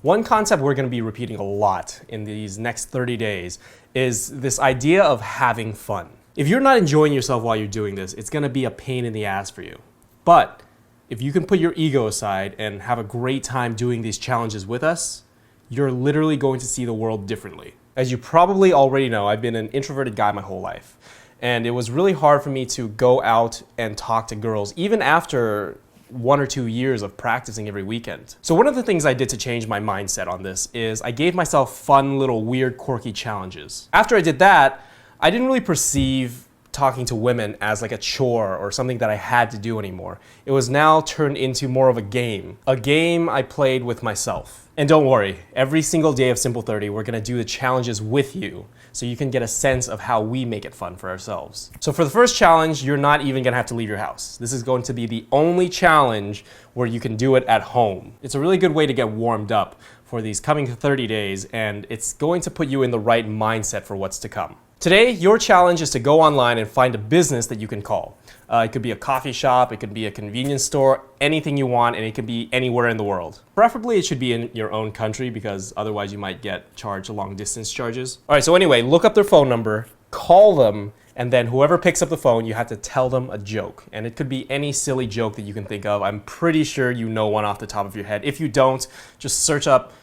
One concept we're going to be repeating a lot in these next 30 days is this idea of having fun. If you're not enjoying yourself while you're doing this, it's going to be a pain in the ass for you. But if you can put your ego aside and have a great time doing these challenges with us, you're literally going to see the world differently. As you probably already know, I've been an introverted guy my whole life. And it was really hard for me to go out and talk to girls, even after 1 or 2 years of practicing every weekend. So one of the things I did to change my mindset on this is I gave myself fun little weird quirky challenges. After I did that, I didn't really perceive talking to women as like a chore or something that I had to do anymore. It was now turned into more of a game I played with myself. And don't worry, every single day of Simple 30, we're gonna do the challenges with you so you can get a sense of how we make it fun for ourselves. So for the first challenge, you're not even gonna have to leave your house. This is going to be the only challenge where you can do it at home. It's a really good way to get warmed up for these coming 30 days, and it's going to put you in the right mindset for what's to come. Today, your challenge is to go online and find a business that you can call. It could be a coffee shop, it could be a convenience store, anything you want, and it could be anywhere in the world. Preferably, it should be in your own country because otherwise you might get charged long distance charges. All right, so anyway, look up their phone number, call them, and then whoever picks up the phone, you have to tell them a joke. And it could be any silly joke that you can think of. I'm pretty sure you know one off the top of your head. If you don't, just search up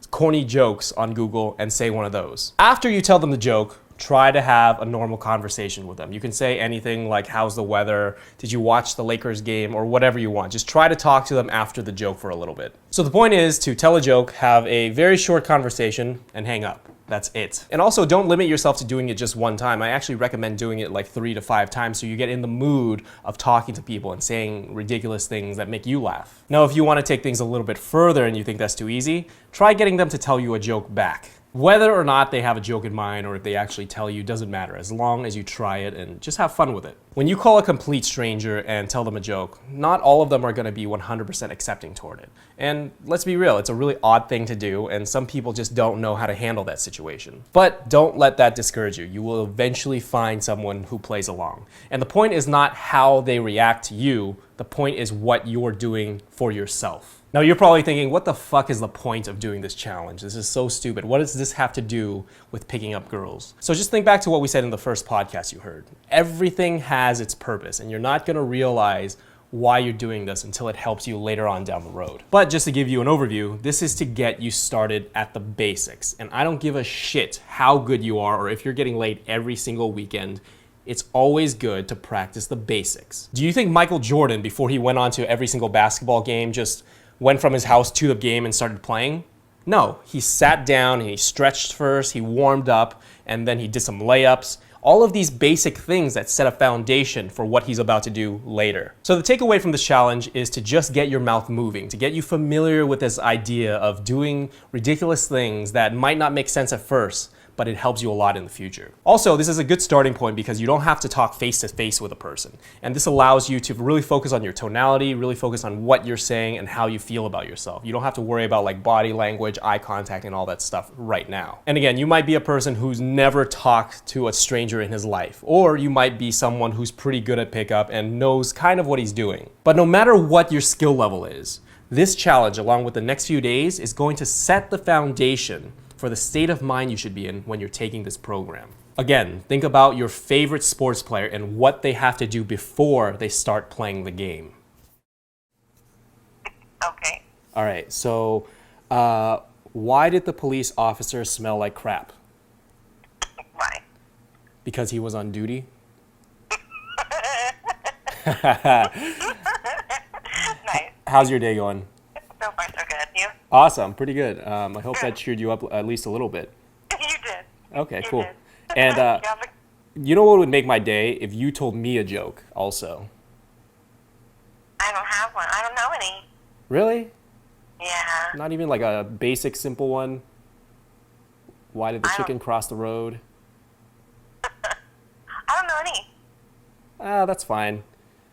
corny jokes on Google and say one of those. After you tell them the joke, try to have a normal conversation with them. You can say anything like, how's the weather? Did you watch the Lakers game? Or whatever you want. Just try to talk to them after the joke for a little bit. So the point is to tell a joke, have a very short conversation, and hang up. That's it. And also don't limit yourself to doing it just one time. I actually recommend doing it like 3 to 5 times so you get in the mood of talking to people and saying ridiculous things that make you laugh. Now, if you want to take things a little bit further and you think that's too easy, try getting them to tell you a joke back. Whether or not they have a joke in mind or if they actually tell you doesn't matter, as long as you try it and just have fun with it. When you call a complete stranger and tell them a joke, not all of them are going to be 100% accepting toward it. And let's be real, it's a really odd thing to do, and some people just don't know how to handle that situation. But don't let that discourage you. You will eventually find someone who plays along. And the point is not how they react to you, the point is what you're doing for yourself. Now you're probably thinking, what the fuck is the point of doing this challenge? This is so stupid. What does this have to do with picking up girls? So just think back to what we said in the first podcast you heard. Everything has its purpose, and you're not gonna realize why you're doing this until it helps you later on down the road. But just to give you an overview, this is to get you started at the basics. And I don't give a shit how good you are or if you're getting laid every single weekend. It's always good to practice the basics. Do you think Michael Jordan, before he went on to every single basketball game, just went from his house to the game and started playing? No, he sat down and he stretched first, he warmed up, and then he did some layups. All of these basic things that set a foundation for what he's about to do later. So the takeaway from this challenge is to just get your mouth moving, to get you familiar with this idea of doing ridiculous things that might not make sense at first, but it helps you a lot in the future. Also, this is a good starting point because you don't have to talk face to face with a person. And this allows you to really focus on your tonality, really focus on what you're saying and how you feel about yourself. You don't have to worry about like body language, eye contact, and all that stuff right now. And again, you might be a person who's never talked to a stranger in his life, or you might be someone who's pretty good at pickup and knows kind of what he's doing. But no matter what your skill level is, this challenge, along with the next few days, is going to set the foundation for the state of mind you should be in when you're taking this program. Again, think about your favorite sports player and what they have to do before they start playing the game. Okay. All right, so why did the police officer smell like crap? Why? Because he was on duty? Nice. How's your day going? So far, so good. You? Awesome, pretty good. I hope that cheered you up at least a little bit. You did. Okay, You cool. did. And You have a- you know what would make my day? If you told me a joke also. I don't have one. I don't know any. Really? Yeah. Not even like a basic, simple one? Why did the I don't- chicken cross the road? I don't know any. Ah, that's fine.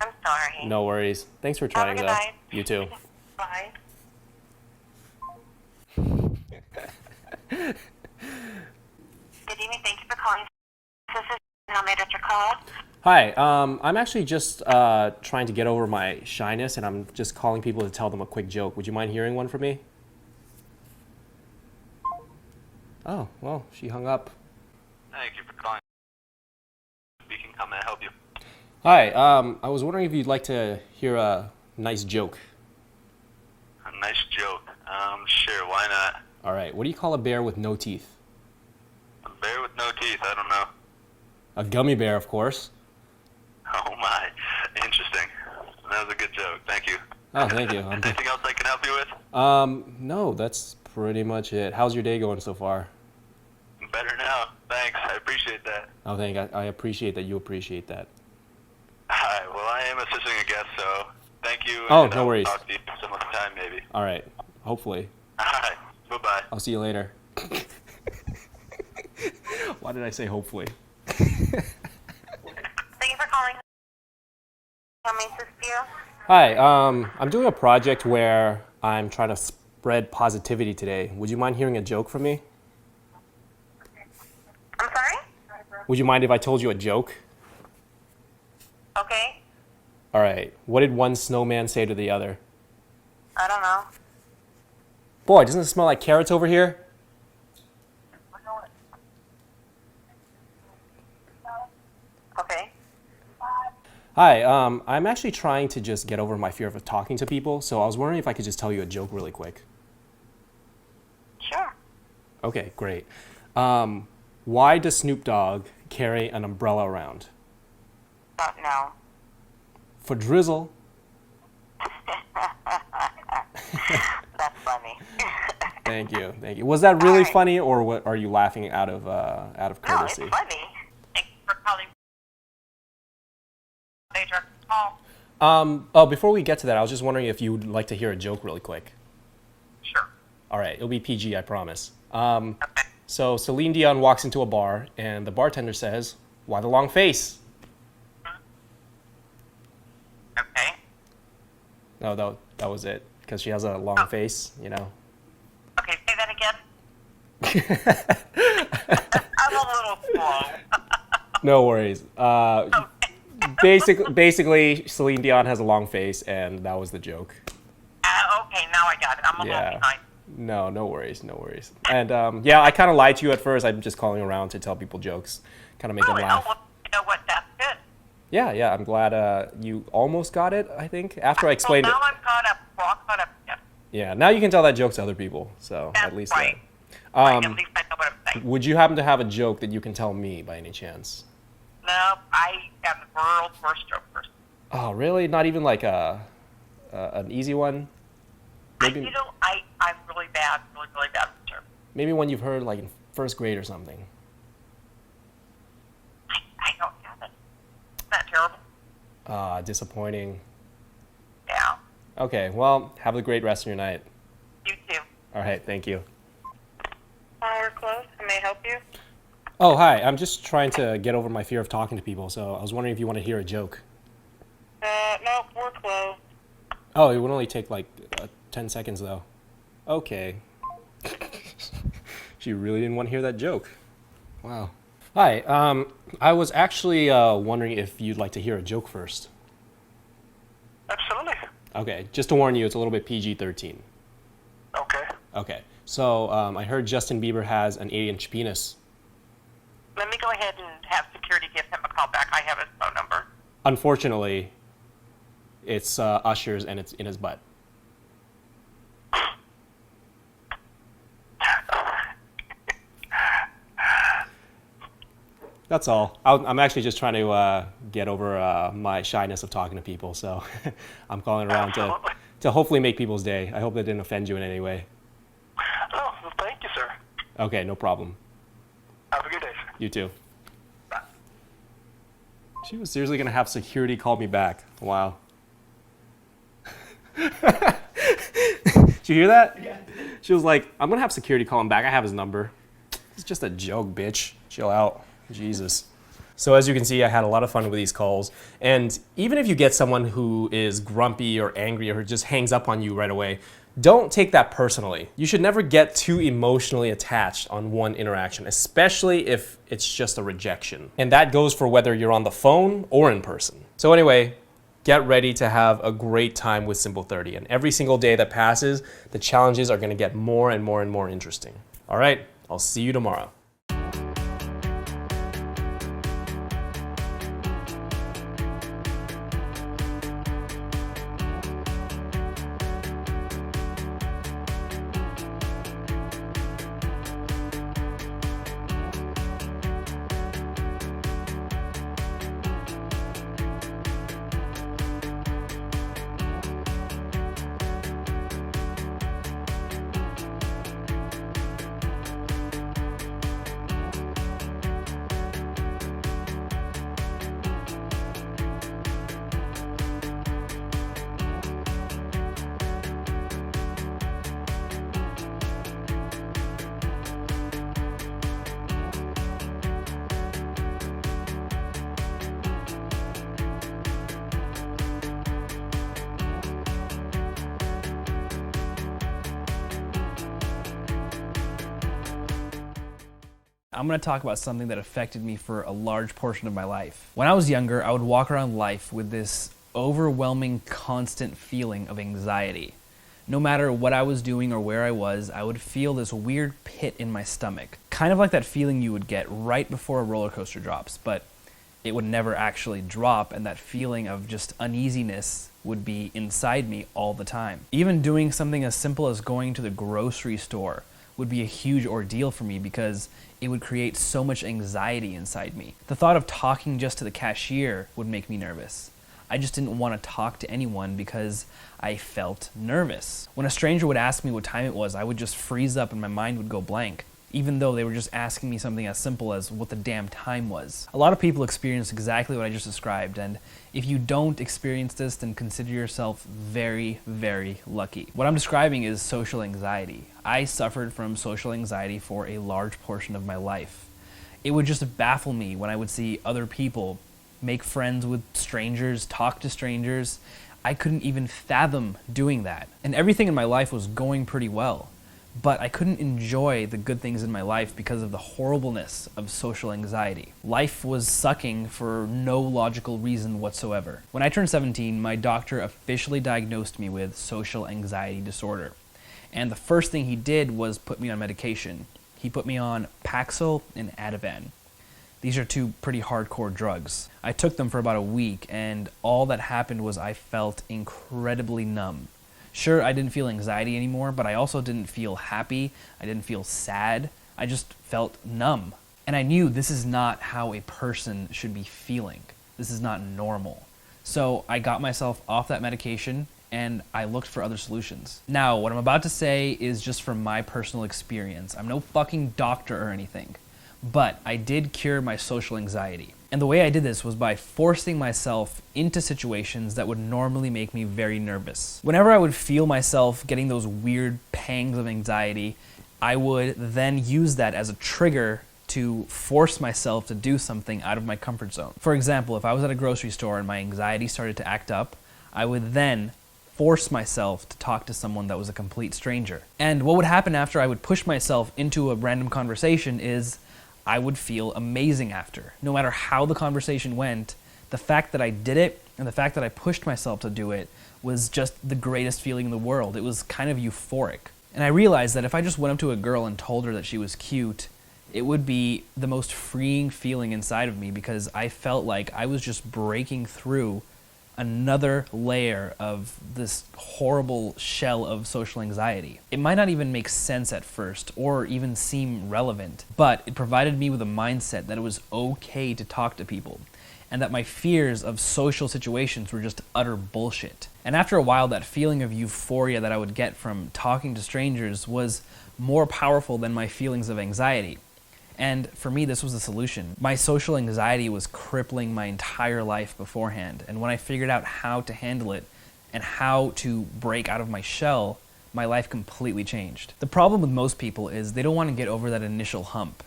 I'm sorry. No worries. Thanks for trying good though. night. You too. Bye. Good evening. Thank you for calling. This is how may I direct your call? Hi, I'm actually just trying to get over my shyness, and I'm just calling people to tell them a quick joke. Would you mind hearing one from me? Oh, well, she hung up. Thank you for calling. Speaking, how may I help you? Hi, I was wondering if you'd like to hear a nice joke. A nice joke. Sure, why not? All right, what do you call a bear with no teeth? A bear with no teeth, I don't know. A gummy bear, of course. Oh my, interesting. That was a good joke, thank you. Oh, thank you. Anything else I can help you with? No, that's pretty much it. How's your day going so far? Better now, thanks, I appreciate that. Oh, I appreciate that you appreciate that. Hi, well I am assisting a guest, so thank you. Oh, and no I'll worries. Talk to you some other time, maybe. All right, hopefully. Hi, bye-bye. I'll see you later. Why did I say hopefully? Thank you for calling. How may I assist you? Hi, I'm doing a project where I'm trying to spread positivity today. Would you mind hearing a joke from me? I'm sorry? Would you mind if I told you a joke? Okay. All right, what did one snowman say to the other? I don't know. Boy, doesn't it smell like carrots over here? Okay. Hi, I'm actually trying to just get over my fear of talking to people, so I was wondering if I could just tell you a joke really quick. Sure. Okay, great. Why does Snoop Dogg carry an umbrella around? Don't know. For drizzle. That's funny. Thank you, thank you. Was that really Alright. funny, or what, are you laughing out of No, it's courtesy? funny. Thank you for calling. They direct call. Oh, before we get to that, I was just wondering if you would like to hear a joke really quick. Sure. All right, it'll be PG, I promise. Okay. So Celine Dion walks into a bar, and the bartender says, "Why the long face?" Okay. No, that was it, because she has a long face, you know. Okay, say that again. I'm a little slow. No worries. Basically, Celine Dion has a long face, and that was the joke. Okay, now I got it. I'm a little Yeah. behind. No worries, no worries. And yeah, I kind of lied to you at first. I'm just calling around to tell people jokes, kind of make them Really? laugh. Oh, well, you know what? That's good. Yeah, I'm glad you almost got it, I think, after I explained well, it. now I'm caught up. Well, I'm caught up. Yeah. Yeah, now you can tell that joke to other people, so That's at least right. that. Right, at least I know what I'm saying. Would you happen to have a joke that you can tell me by any chance? No, I am the world's worst joke person. Oh, really? Not even like an easy one? Maybe, I'm really bad, really bad with jokes. maybe one you've heard like in first grade or something. I don't have it. Isn't that terrible? Disappointing. Yeah. Okay, well, have a great rest of your night. You too. All right, thank you. We're close. May I help you? Oh, hi. I'm just trying to get over my fear of talking to people, so I was wondering if you want to hear a joke. No, we're close. Oh, it would only take like 10 seconds, though. Okay. She really didn't want to hear that joke. Wow. Hi. I was actually wondering if you'd like to hear a joke first. Absolutely. Okay, just to warn you, it's a little bit PG-13. Okay. Okay, so I heard Justin Bieber has an 8-inch penis. Let me go ahead and have security give him a call back. I have his phone number. Unfortunately, it's Usher's and it's in his butt. That's all. I'm actually just trying to get over my shyness of talking to people, so I'm calling around Absolutely. to hopefully make people's day. I hope that didn't offend you in any way. Oh, well, thank you, sir. Okay, no problem. Have a good day, sir. You too. Bye. She was seriously going to have security call me back. Wow. Did you hear that? Yeah. She was like, I'm going to have security call him back. I have his number. It's just a joke, bitch. Chill out. Jesus. So as you can see, I had a lot of fun with these calls. And even if you get someone who is grumpy or angry or who just hangs up on you right away, don't take that personally. You should never get too emotionally attached on one interaction, especially if it's just a rejection. And that goes for whether you're on the phone or in person. So anyway, get ready to have a great time with Simple 30. And every single day that passes, the challenges are going to get more and more and more interesting. All right, I'll see you tomorrow. I'm going to talk about something that affected me for a large portion of my life. When I was younger, I would walk around life with this overwhelming, constant feeling of anxiety. No matter what I was doing or where I was, I would feel this weird pit in my stomach. Kind of like that feeling you would get right before a roller coaster drops, but it would never actually drop, and that feeling of just uneasiness would be inside me all the time. Even doing something as simple as going to the grocery store would be a huge ordeal for me because it would create so much anxiety inside me. The thought of talking just to the cashier would make me nervous. I just didn't want to talk to anyone because I felt nervous. When a stranger would ask me what time it was, I would just freeze up and my mind would go blank, even though they were just asking me something as simple as what the damn time was. A lot of people experience exactly what I just described, and if you don't experience this, then consider yourself very, very lucky. What I'm describing is social anxiety. I suffered from social anxiety for a large portion of my life. It would just baffle me when I would see other people make friends with strangers, talk to strangers. I couldn't even fathom doing that. And everything in my life was going pretty well, but I couldn't enjoy the good things in my life because of the horribleness of social anxiety. Life was sucking for no logical reason whatsoever. When I turned 17, my doctor officially diagnosed me with social anxiety disorder. And the first thing he did was put me on medication. He put me on Paxil and Ativan. These are two pretty hardcore drugs. I took them for about a week, and all that happened was I felt incredibly numb. Sure, I didn't feel anxiety anymore, but I also didn't feel happy. I didn't feel sad. I just felt numb. And I knew this is not how a person should be feeling. This is not normal. So I got myself off that medication and I looked for other solutions. Now, what I'm about to say is just from my personal experience. I'm no fucking doctor or anything, but I did cure my social anxiety. And the way I did this was by forcing myself into situations that would normally make me very nervous. Whenever I would feel myself getting those weird pangs of anxiety, I would then use that as a trigger to force myself to do something out of my comfort zone. For example, if I was at a grocery store and my anxiety started to act up, I would then force myself to talk to someone that was a complete stranger. And what would happen after I would push myself into a random conversation is I would feel amazing after. No matter how the conversation went, the fact that I did it and the fact that I pushed myself to do it was just the greatest feeling in the world. It was kind of euphoric. And I realized that if I just went up to a girl and told her that she was cute, it would be the most freeing feeling inside of me because I felt like I was just breaking through another layer of this horrible shell of social anxiety. It might not even make sense at first or even seem relevant, but it provided me with a mindset that it was okay to talk to people and that my fears of social situations were just utter bullshit. And after a while, that feeling of euphoria that I would get from talking to strangers was more powerful than my feelings of anxiety. And for me, this was the solution. My social anxiety was crippling my entire life beforehand. And when I figured out how to handle it and how to break out of my shell, my life completely changed. The problem with most people is they don't want to get over that initial hump.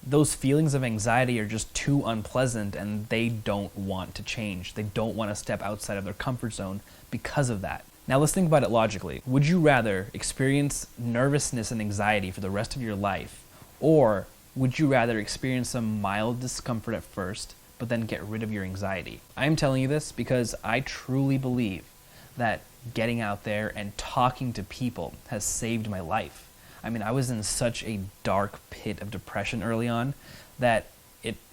Those feelings of anxiety are just too unpleasant and they don't want to change. They don't want to step outside of their comfort zone because of that. Now let's think about it logically. Would you rather experience nervousness and anxiety for the rest of your life, or would you rather experience some mild discomfort at first, but then get rid of your anxiety? I am telling you this because I truly believe that getting out there and talking to people has saved my life. I mean, I was in such a dark pit of depression early on that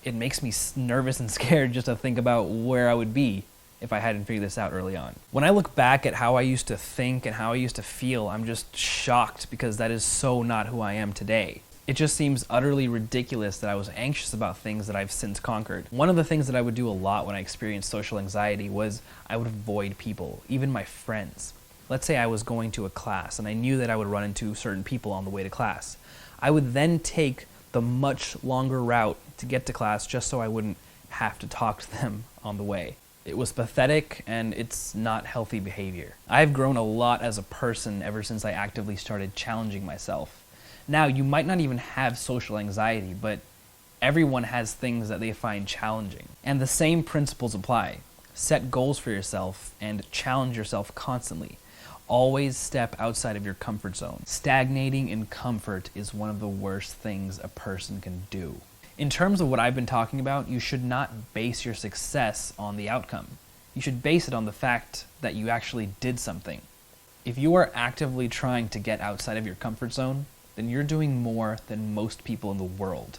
it makes me nervous and scared just to think about where I would be if I hadn't figured this out early on. When I look back at how I used to think and how I used to feel, I'm just shocked because that is so not who I am today. It just seems utterly ridiculous that I was anxious about things that I've since conquered. One of the things that I would do a lot when I experienced social anxiety was I would avoid people, even my friends. Let's say I was going to a class and I knew that I would run into certain people on the way to class. I would then take the much longer route to get to class just so I wouldn't have to talk to them on the way. It was pathetic and it's not healthy behavior. I've grown a lot as a person ever since I actively started challenging myself. Now, you might not even have social anxiety, but everyone has things that they find challenging. And the same principles apply. Set goals for yourself and challenge yourself constantly. Always step outside of your comfort zone. Stagnating in comfort is one of the worst things a person can do. In terms of what I've been talking about, you should not base your success on the outcome. You should base it on the fact that you actually did something. If you are actively trying to get outside of your comfort zone, then you're doing more than most people in the world.